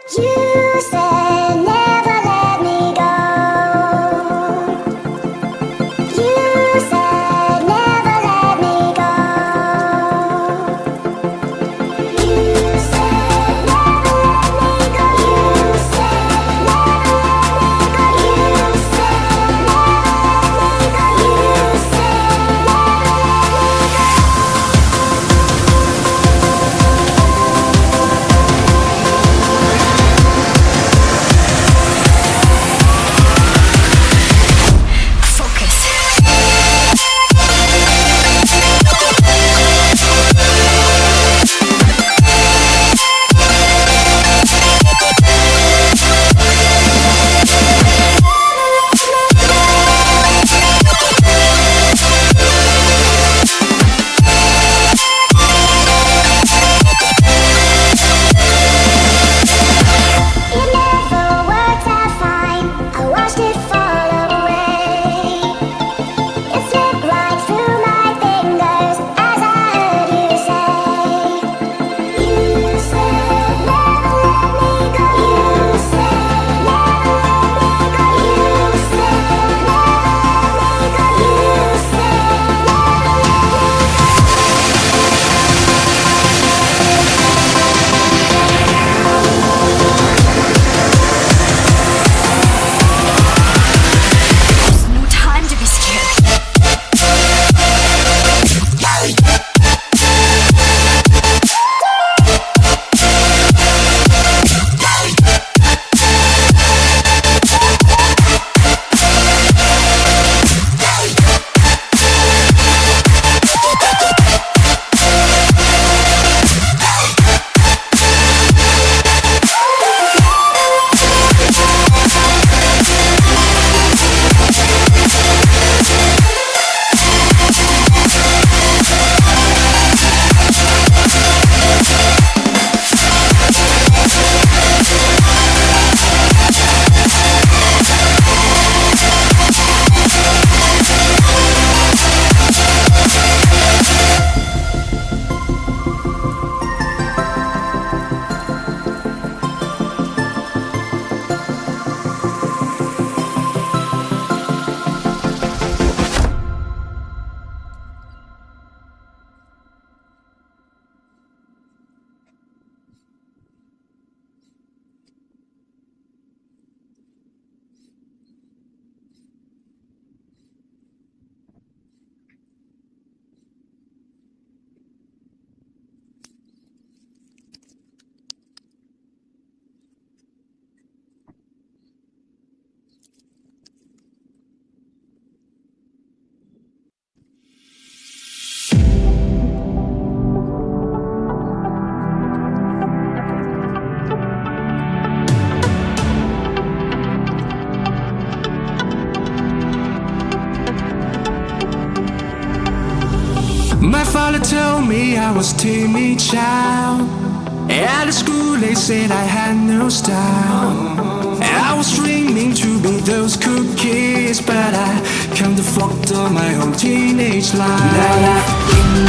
You said never let me go. You said never let me go. You said never let me go. You said never let me go. You said never let me go. You said My father told me I was timid child. At school they said I had no style. I was dreaming to be those cool kids, but I can't afford my whole teenage life. Now life in